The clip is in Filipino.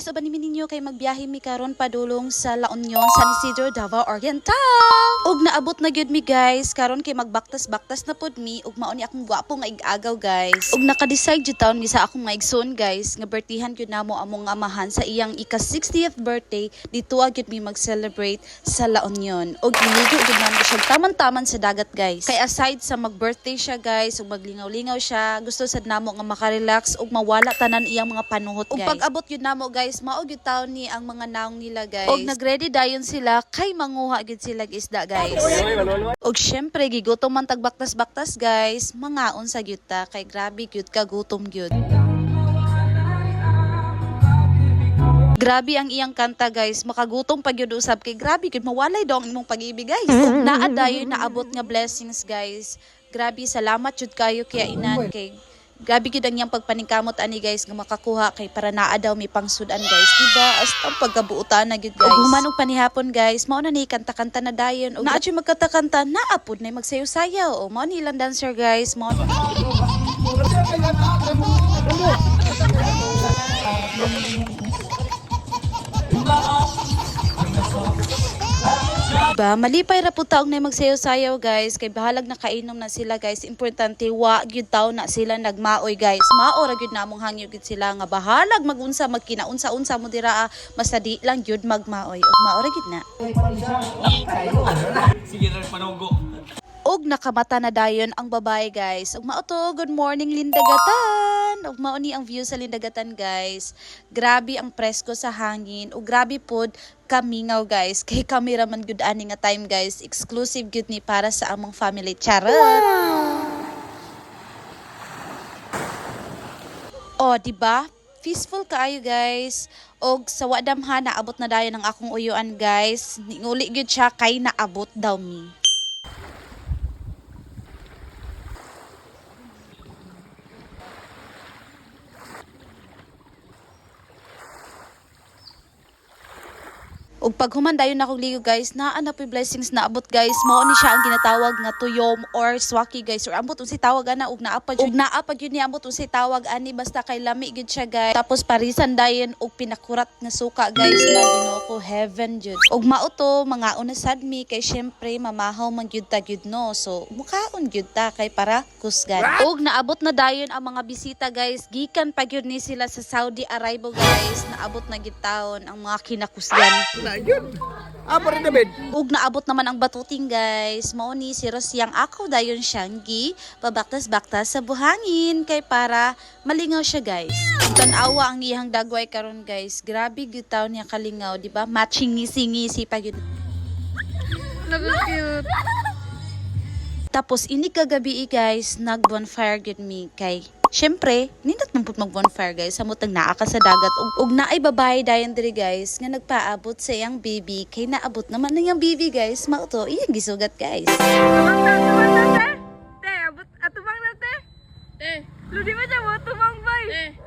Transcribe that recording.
guys, uban mi ninyo kay magbiyahe mi karon padulong sa La Union, San Isidro, Davao Oriental. Ug naabot na gyud mi guys, karon kay magbaktas-baktas na pod mi ug mao ni akong gwapo nga ig-agaw guys. Ug naka-decide jud taon mi sa akong maigsoon guys, nga birthdayan gyud namo among amahan sa iyang ika-60th birthday dito gyud mi mag-celebrate sa La Union. Ug iligo gyud namo siya taman-taman sa dagat guys. Kay aside sa mag-birthday siya guys, ug maglingaw-lingaw siya, gusto sad namo nga makarelax ug mawala tanan iyang mga panuhot guys. Ug pag-abot gyud namo guys, mao gyud taon ni ang mga naong nila guys. Ug nagready dayon sila kay manguha gyud sila isda guys. Ug syempre gigutom man tagbaktas-baktas guys, mangaon sa gyud ta kay grabe gyud kagutom gyud. Grabe ang iyang kanta guys, makagutom pa gyud usab kay grabe gyud mawalay daw ang imong pag-ibig guys. Ug naa dayon naabot nga blessings guys. Grabe salamat jud kayo kaya inan kay grabe gyud ang iyang pagpaningkamot ani guys nga makakuha kay para naa daw mi pangsudan guys, diba? Hasta pagkabuutan na gyud guys. Ug human og panihapon guys, mao na ni kanta-kanta na dayon ug naa jud magkanta-kanta, naa pod na magsayaw-sayaw. O mao ni ilang dancer guys, mao ba malipay ra pud taong na magsayaw-sayaw guys kay bahalag nakainom na sila guys. Importante wa gyud taw na sila nagmaoy guys. Mao ra gyud namong hangyo gyud sila nga bahalag magunsa magkinaunsa-unsa mo dira basta di lang gyud magmaoy. Ug mao ra gyud na. Sige ra panunggo. Og nakamata na dayon ang babae guys. Ug mao to, good morning Lindagatan. Ug mao ni ang view sa Lindagatan guys. Grabe ang presko sa hangin. Ug grabe pod kamingaw guys. Kay cameraman gud ani nga time guys. Exclusive gud ni para sa among family. Charot. Oh, di ba? Peaceful kaayo guys. Og sa wadamhan naabot na dayon ang akong uyuan guys. Nguli gyud siya kay naabot daw mi. ug pag human dayon akong ligo guys, naa na po'y blessings na abot guys. Mao ni siya ang ginatawag nga tuyom or swaki guys, or ambot unsay tawag ana ug naa pa gyud ni ambot unsay tawag ani basta kay lami gyud siya guys. Tapos parisan dayon og pinakurat nga suka guys na Ginoo ko, heaven jud. Ug mao to mga una sad mi kay syempre mamahaw man gyud ta gyud no. So mukaon gyud ta kay para kusgan. Ug naabot na dayon ang mga bisita guys, gikan pa gyud ni sila sa Saudi Arabia guys. Naabot na gyud taon ang mga kinakusgan. Yun. Apa rin David? Ug naabot naman ang batuting guys. Mao ni si Rosyang ako dayon siyang pabaktas-baktas sa buhangin kay para malingaw siya guys. Tan-awa ang iyang dagway karon guys. Grabe gyud taw niya kalingaw, di ba? Matching ngisi-ngisi pa gyud. Cute. Tapos ini kagabi guys, nag-bonfire gyud mi kay syempre, nindot man pud mag-bonfire guys, samot naa ka sa dagat ug naay babae dayon diri guys nga nagpaabot sa iyang baby kay naabot naman na iyang baby guys. Mao to iyang gisugat guys. Tumang na te. Te, abot atumang na te. Te, ludi mo siya mo tumang bay. Te.